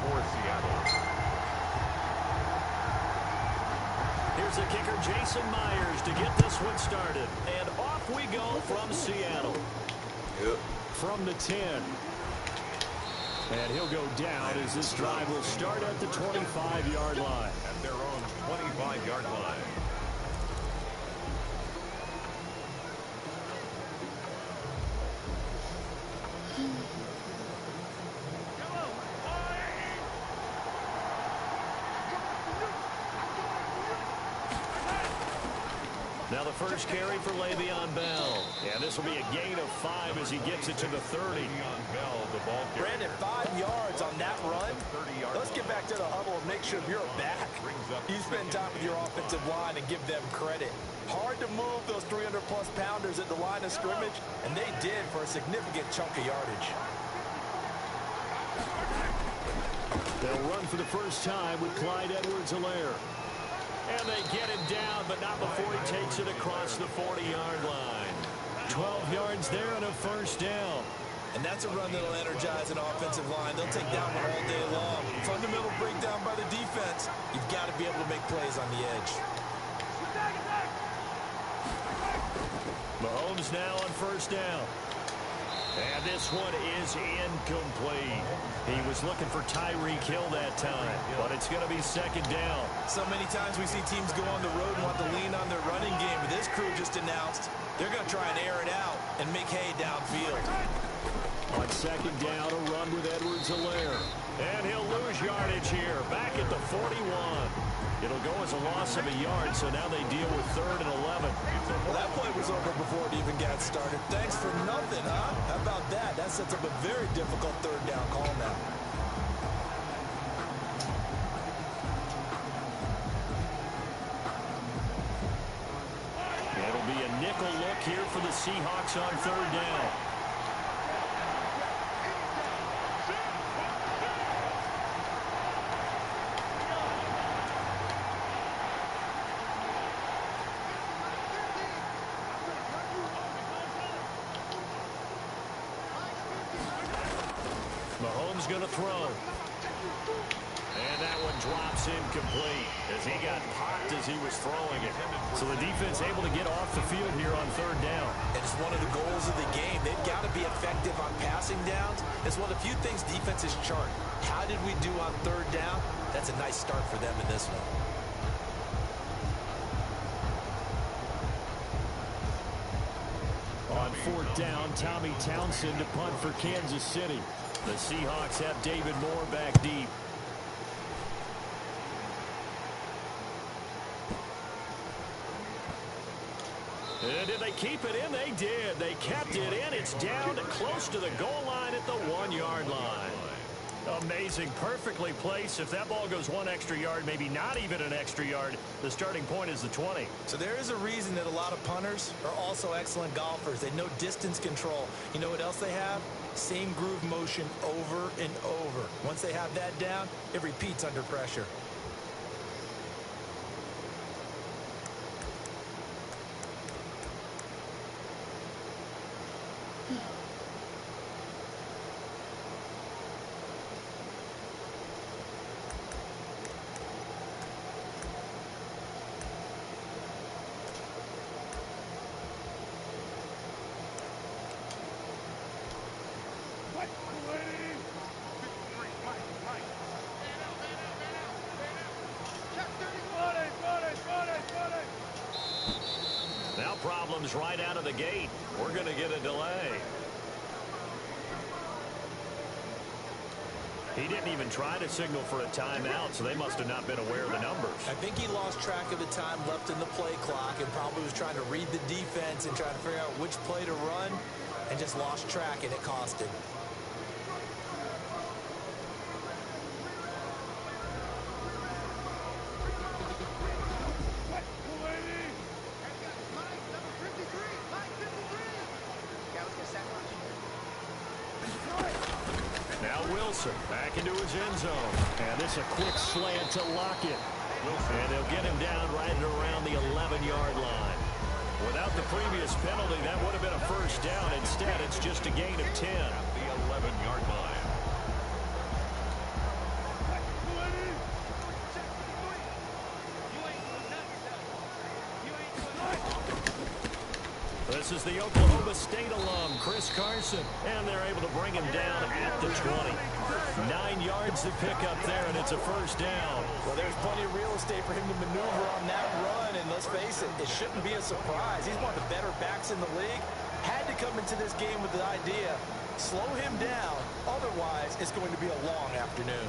for Seattle. Here's the kicker, Jason Myers, to get this one started. And off we go from Seattle. Yep. From the 10. And he'll go down as this drive will start at the 25-yard line. At their own 25-yard line. Now the first carry for Le'Veon Bell. And this will be a gain of 5 as he gets it to the 30. Le'Veon Bell, the ball carrier. Brandon, 5 yards on that run. Let's get back to the huddle and make sure you're back. You spend time with your offensive line and give them credit. Hard to move those 300-plus pounders at the line of scrimmage, and they did for a significant chunk of yardage. They'll run for the first time with Clyde Edwards-Helaire. And they get him down, but not before he takes it across the 40-yard line. 12 yards there and a first down. And that's a run that'll energize an offensive line. They'll take that one all day long. Fundamental breakdown by the defense. You've got to be able to make plays on the edge. Mahomes now on first down. And this one is incomplete. He was looking for Tyreek Hill that time, but it's going to be second down. So many times we see teams go on the road and want to lean on their running game, but this crew just announced they're going to try and air it out and make hay downfield. On second down, a run with Edwards-Helaire. And he'll lose yardage here, back at the 41. It'll go as a loss of a yard, so now they deal with 3rd and 11. Well, that play was over before it even got started. Thanks for nothing, huh? How about that? That sets up a very difficult 3rd down call now. It'll be a nickel look here for the Seahawks on 3rd down. Mahomes going to throw. And that one drops incomplete as he got popped as he was throwing it. So the defense able to get off the field here on 3rd down. And it's one of the goals of the game. They've got to be effective on passing downs. It's one of the few things defenses chart. How did we do on 3rd down? That's a nice start for them in this one. On 4th down, Tommy Townsend to punt for Kansas City. The Seahawks have David Moore back deep. And did they keep it in? They did. They kept it in. It's down close to the goal line at the 1-yard line. Amazing. Perfectly placed. If that ball goes 1 extra yard, maybe not even an extra yard, the starting point is the 20. So there is a reason that a lot of punters are also excellent golfers. They know distance control. You know what else they have? Same groove motion over and over. Once they have that down, it repeats under pressure. Now problems right out of the gate. We're going to get a delay. He didn't even try to signal for a timeout, so they must have not been aware of the numbers. I think he lost track of the time left in the play clock and probably was trying to read the defense and trying to figure out which play to run and just lost track, and it cost him. Back into his end zone. And this a quick slant to Lockett. And they'll get him down right around the 11-yard line. Without the previous penalty, that would have been a first down. Instead, it's just a gain of 10. At the 11-yard line. This is the Oklahoma State alum, Chris Carson, and they're able to bring him down at the 20. 9 yards to pick up there, and it's a first down. Well, there's plenty of real estate for him to maneuver on that run, and let's face it, it shouldn't be a surprise. He's one of the better backs in the league. Had to come into this game with the idea, slow him down, otherwise it's going to be a long afternoon.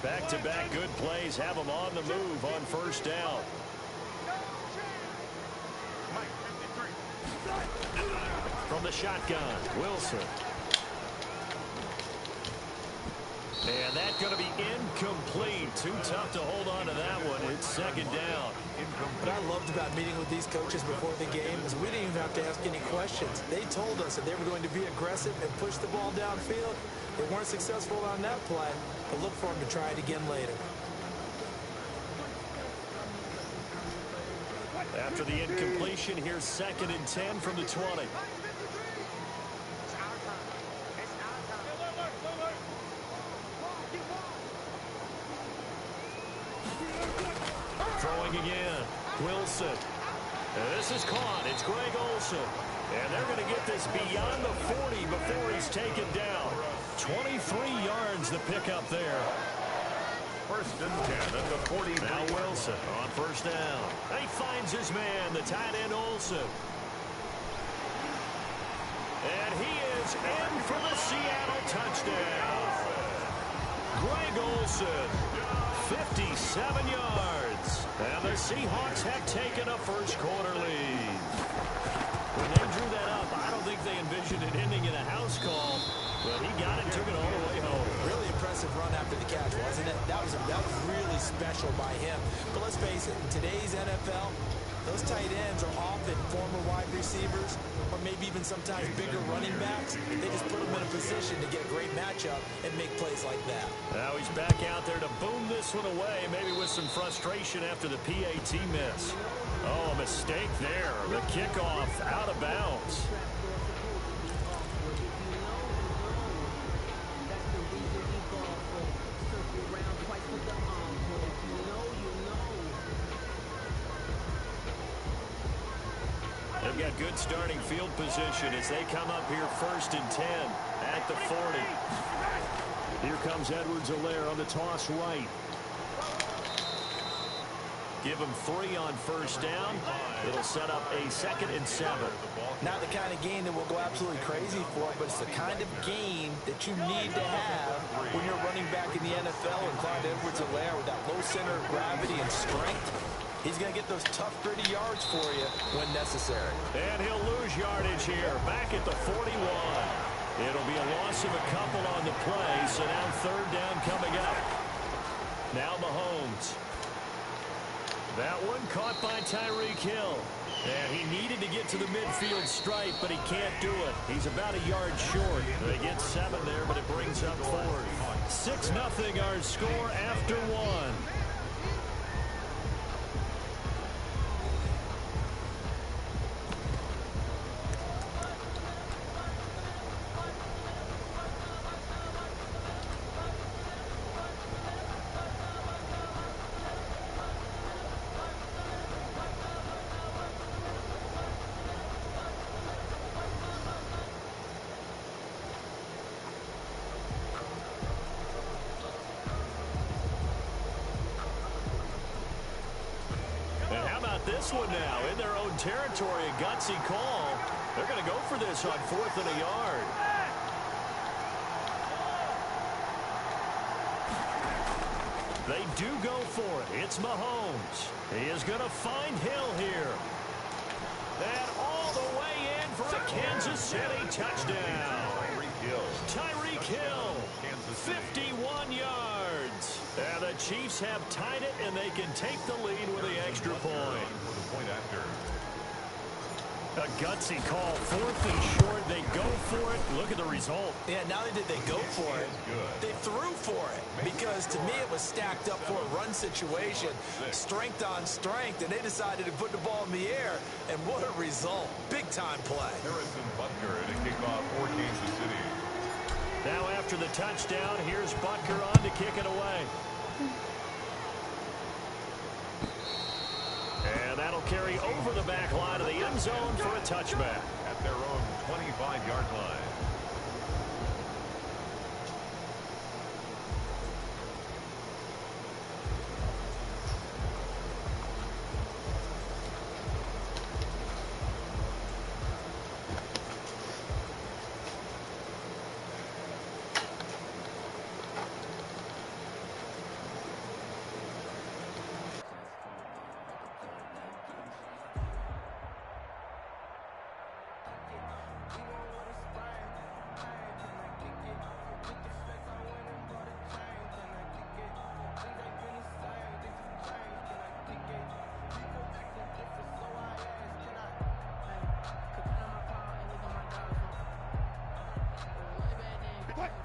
Back-to-back good plays have him on the move on first down. From the shotgun, Wilson. And that's going to be incomplete. Too tough to hold on to that one. It's second down. What I loved about meeting with these coaches before the game is we didn't even have to ask any questions. They told us that they were going to be aggressive and push the ball downfield. They weren't successful on that play, but look for them to try it again later. After the incompletion, here's 2nd and 10 from the 20. Throwing again. Wilson. This is caught. It's Greg Olsen. And they're going to get this beyond the 40 before he's taken down. 23 yards to pick up there. 1st and 10 at the 40. Now Wilson on first down. He finds his man, the tight end Olsen. And he is in for the Seattle touchdown. Greg Olsen, 57 yards. And the Seahawks have taken a first-quarter lead. When they drew that up, I don't think they envisioned it ending in a house call, but he got it, took it all the way home. Really impressive run after the catch, wasn't it? That was really special by him. But let's face it, in today's NFL, those tight ends are often former wide receivers or maybe even sometimes bigger running backs. They just put them in a position to get a great matchup and make plays like that. Now he's back out there to boom this one away, maybe with some frustration after the PAT miss. Oh, a mistake there. The kickoff out of bounds. They've got good starting field position as they come up here 1st and 10 at the 40. Here comes Edwards-Helaire on the toss right. Give him 3 on first down. It'll set up a 2nd and 7. Not the kind of game that will go absolutely crazy for, but it's the kind of game that you need to have when you're running back in the NFL. And Clyde Edwards-Helaire with that low center of gravity and strength, he's going to get those tough, gritty yards for you when necessary. And he'll lose yardage here, back at the 41. It'll be a loss of a couple on the play, so now 3rd down coming up. Now Mahomes. That one caught by Tyreek Hill. And he needed to get to the midfield stripe, but he can't do it. He's about a yard short. They get 7 there, but it brings up 4. 6-0 our score after 1. This one now in their own territory, a gutsy call. They're going to go for this on 4th and a yard. They do go for it. It's Mahomes. He is going to find Hill here. And all the way in for a Kansas City touchdown. Tyreek Hill, 51 yards. And the Chiefs have tied it, and they can take the lead with the extra point. A gutsy call, 4th and short. They go for it. Look at the result. Yeah, not only did they go for it, they threw for it. Because to me, it was stacked up for a run situation. Strength on strength, and they decided to put the ball in the air. And what a result. Big-time play. Harrison Butker to kick off for Kansas City. Now after the touchdown, here's Butker on to kick it away. And that'll carry over the back line of the end zone for a touchback. At their own 25-yard line.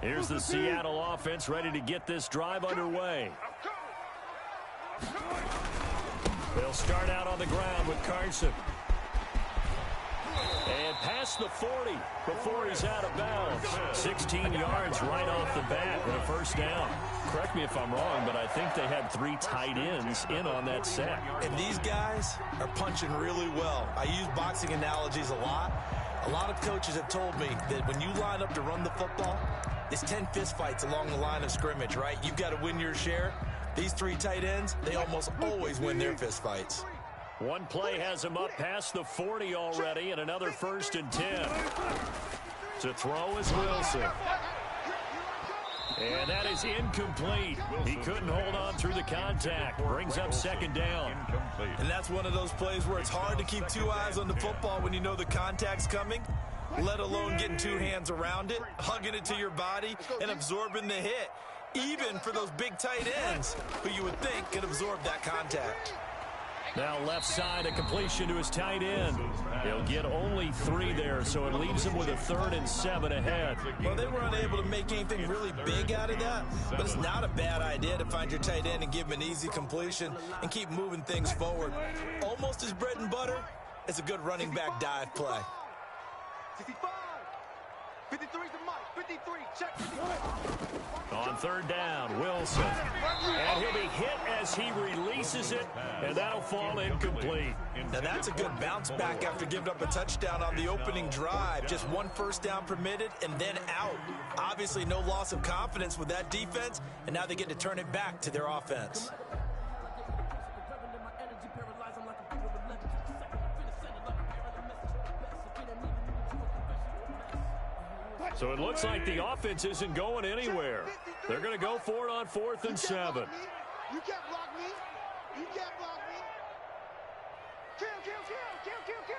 Here's the Seattle offense ready to get this drive underway. They'll start out on the ground with Carson. And past the 40 before he's out of bounds. 16 yards right off the bat and a first down. Correct me if I'm wrong, but I think they had 3 tight ends in on that set. And these guys are punching really well. I use boxing analogies a lot. A lot of coaches have told me that when you line up to run the football, it's 10 fistfights along the line of scrimmage, right? You've got to win your share. These 3 tight ends, they almost always win their fistfights. One play has him up past the 40 already, and another 1st and 10. To throw is Wilson. And that is incomplete. He couldn't hold on through the contact. Brings up 2nd down. And that's one of those plays where it's hard to keep 2 eyes on the football when you know the contact's coming, let alone getting 2 hands around it, hugging it to your body, and absorbing the hit. Even for those big tight ends who you would think could absorb that contact. Now left side, a completion to his tight end. He'll get only 3 there, so it leaves him with a 3rd and 7 ahead. Well, they were unable to make anything really big out of that, but it's not a bad idea to find your tight end and give him an easy completion and keep moving things forward. Almost as bread and butter as a good running back dive play. 65. 53 is the mic. 53. Check 53. On 3rd down, Wilson. And he'll be hit as he releases it, and that'll fall incomplete. Now that's a good bounce back after giving up a touchdown on the opening drive. Just 1 first down permitted and then out. Obviously no loss of confidence with that defense, and now they get to turn it back to their offense. So it looks like the offense isn't going anywhere. They're going to go for it on 4th and 7. You can't block me. You can't block me. Kill, kill, kill, kill, kill, kill.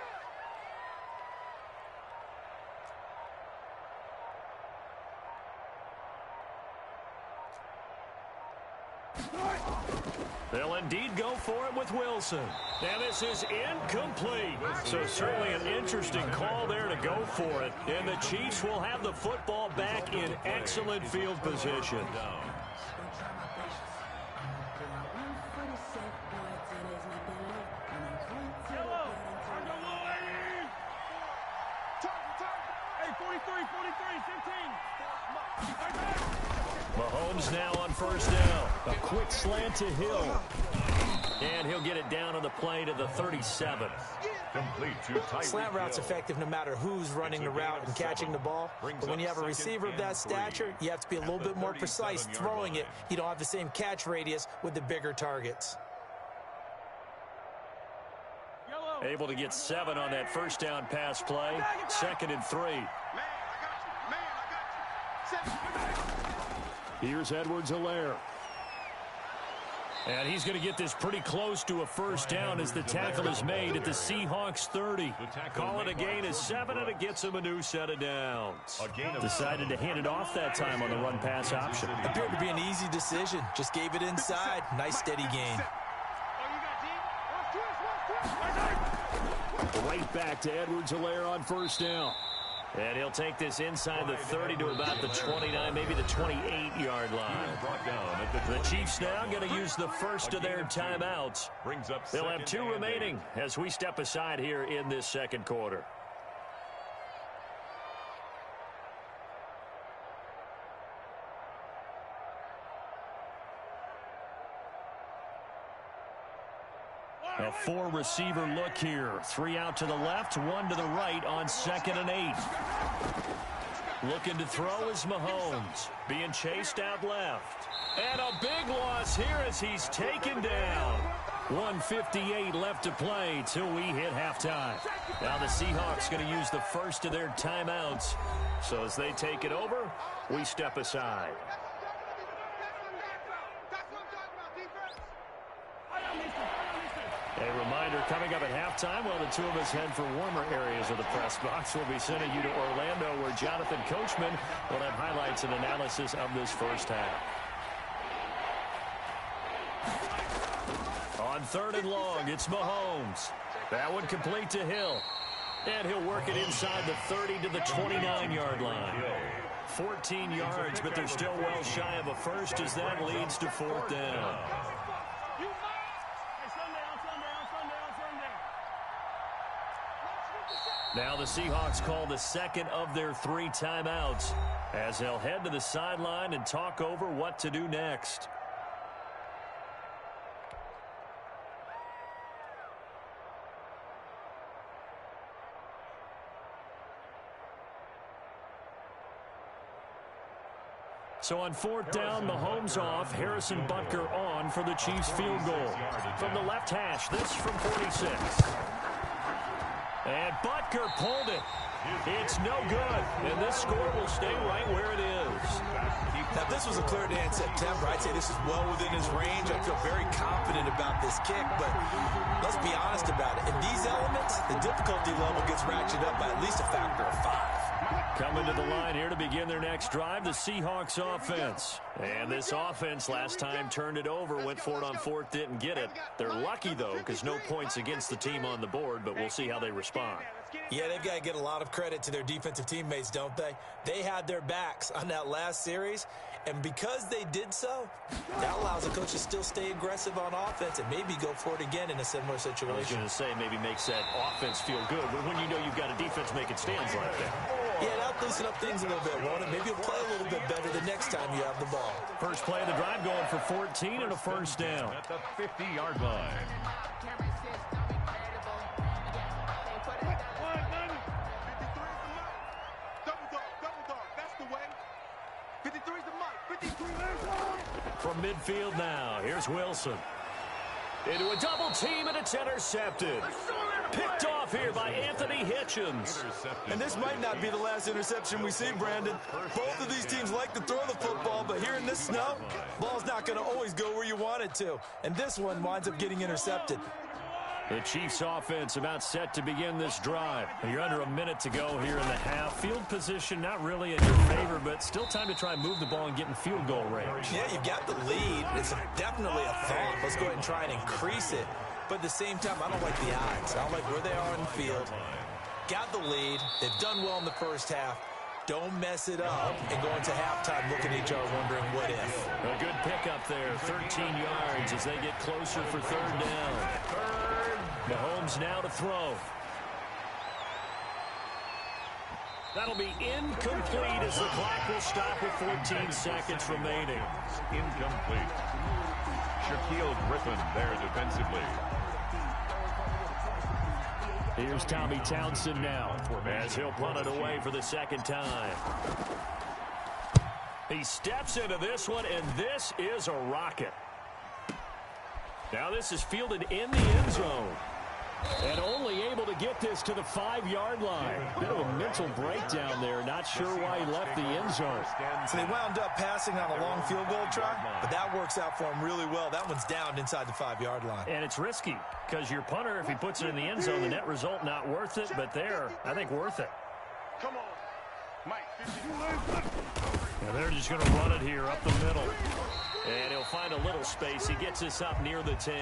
They'll indeed go for it with Wilson. And this is incomplete. So certainly an interesting call there to go for it. And the Chiefs will have the football back in excellent field position. Mahomes now on 1st down. A quick slant to Hill. And he'll get it down on the play to the 37. Complete to Tyreek Slant route's Hill. effective no matter who's running the route and catching the ball. But when you have a receiver of that stature, you have to be a little bit more precise throwing it. You don't have the same catch radius with the bigger targets. Able to get 7 on that 1st down pass play. 2nd and 3. Here's Edwards-Helaire. And he's going to get this pretty close to a 1st down as the tackle is made at the Seahawks 30. Call it a gain of 7, and it gets him a new set of downs. Decided to hand it off that time on the run-pass option. Appeared to be an easy decision. Just gave it inside. Nice steady gain. Right back to Edwards-Helaire on 1st down. And he'll take this inside the 30 to about the 29, maybe the 28-yard line. The Chiefs now going to use the first of their timeouts. They'll have 2 remaining as we step aside here in this 2nd quarter. A four-receiver look here. 3 out to the left, 1 to the right on 2nd and 8. Looking to throw is Mahomes. Being chased out left. And a big loss here as he's taken down. 1:58 left to play till we hit halftime. Now the Seahawks going to use the first of their timeouts. So as they take it over, we step aside. A reminder coming up at halftime while the two of us head for warmer areas of the press box. We'll be sending you to Orlando where Jonathan Coachman will have highlights and analysis of this first half. On 3rd and long, it's Mahomes. That one complete to Hill. And he'll work it inside the 30 to the 29-yard line. 14 yards, but they're still well shy of a first as that leads to 4th down. Now the Seahawks call the second of their 3 timeouts as they'll head to the sideline and talk over what to do next. So on 4th down, Mahomes off, Harrison Butker on for the Chiefs field goal. From the left hash, this from 46. And Butker pulled it. It's no good, and this score will stay right where it is. Now, if this was a clear day in September, I'd say this is well within his range. I feel very confident about this kick, but let's be honest about it. In these elements, the difficulty level gets ratcheted up by at least a factor of 5. Coming to the line here to begin their next drive, the Seahawks offense. And this offense last time turned it over, went for it on 4th, didn't get it. They're lucky, though, because no points against the team on the board, but we'll see how they respond. Yeah, they've got to get a lot of credit to their defensive teammates, don't they? They had their backs on that last series, and because they did so, that allows the coach to still stay aggressive on offense and maybe go for it again in a similar situation. I was going to say maybe makes that offense feel good, but when you know you've got a defense making stands like that. Yeah, that'll loosen up things a little bit, won't it? Maybe you'll play a little bit better the next time you have the ball. First play of the drive going for 14 and a first down. At the 50-yard line. From midfield now, here's Wilson. Into a double team, and it's intercepted. Picked off here by Anthony Hitchens. And this might not be the last interception we see, Brandon. Both of these teams like to throw the football, but here in this snow, ball's not going to always go where you want it to. And this one winds up getting intercepted. The Chiefs offense about set to begin this drive. You're under a minute to go here in the half. Field position not really in your favor, but still time to try and move the ball and get in field goal range. Yeah, you've got the lead. It's definitely a thought. Let's go ahead and try and increase it. But at the same time, I don't like the odds. I don't like where they are in the field. Got the lead. They've done well in the first half. Don't mess it up and go into halftime looking at each other wondering what if. A good pickup there, 13 yards as they get closer for 3rd down. Mahomes now to throw. That'll be incomplete as the clock will stop with 14 seconds remaining. Incomplete. Shaquille Griffin there defensively. Here's Tommy Townsend now as he'll punt it away for the second time. He steps into this one, and this is a rocket. Now this is fielded in the end zone. And only able to get this to the 5-yard line. Bit of a mental breakdown there. Not sure why he left the end zone. So they wound up passing on a long field goal try, but that works out for him really well. That one's down inside the 5-yard line. And it's risky because your punter, if he puts it in the end zone, the net result not worth it. But there, I think worth it. Come on, Mike. Now they're just going to run it here up the middle. And he'll find a little space. He gets this up near the 10.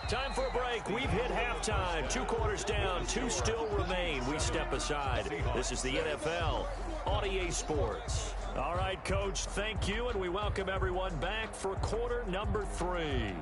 Time for a break. We've hit halftime. 2 quarters down. 2 still remain. We step aside. This is the NFL on EA Sports. All right, Coach, thank you, and we welcome everyone back for quarter number 3.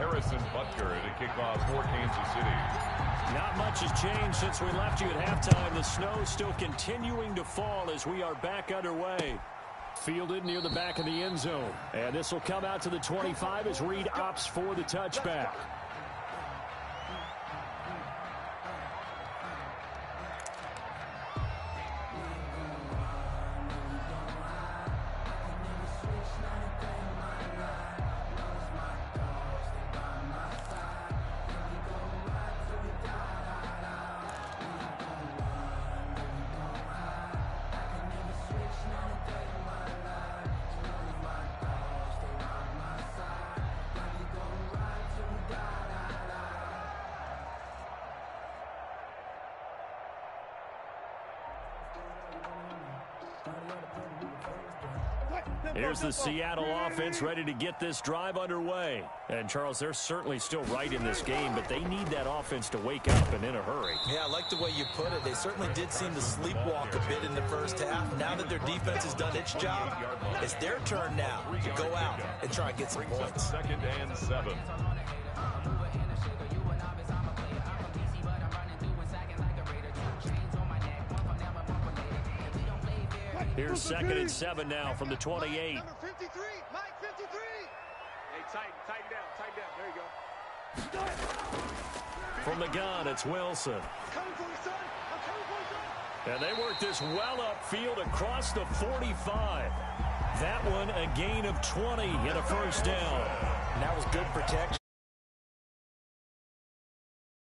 Harrison Butker to kick off for Kansas City. Not much has changed since we left you at halftime. The snow still continuing to fall as we are back underway. Fielded near the back of the end zone. And this will come out to the 25 as Reed opts for the touchback. Here's the Seattle offense ready to get this drive underway. And, Charles, they're certainly still right in this game, but they need that offense to wake up and in a hurry. Yeah, I like the way you put it. They certainly did seem to sleepwalk a bit in the first half. Now that their defense has done its job, it's their turn now to go out and try and get some points. 2nd and 7. Here's 2nd and 7 now from the 28. Number 53, Mike 53. Hey, tighten down. There you go. From the gun, it's Wilson. Coming for you, son. I'm coming for you, son. And they work this well upfield across the 45. That one a gain of 20 and a first down. And that was good protection.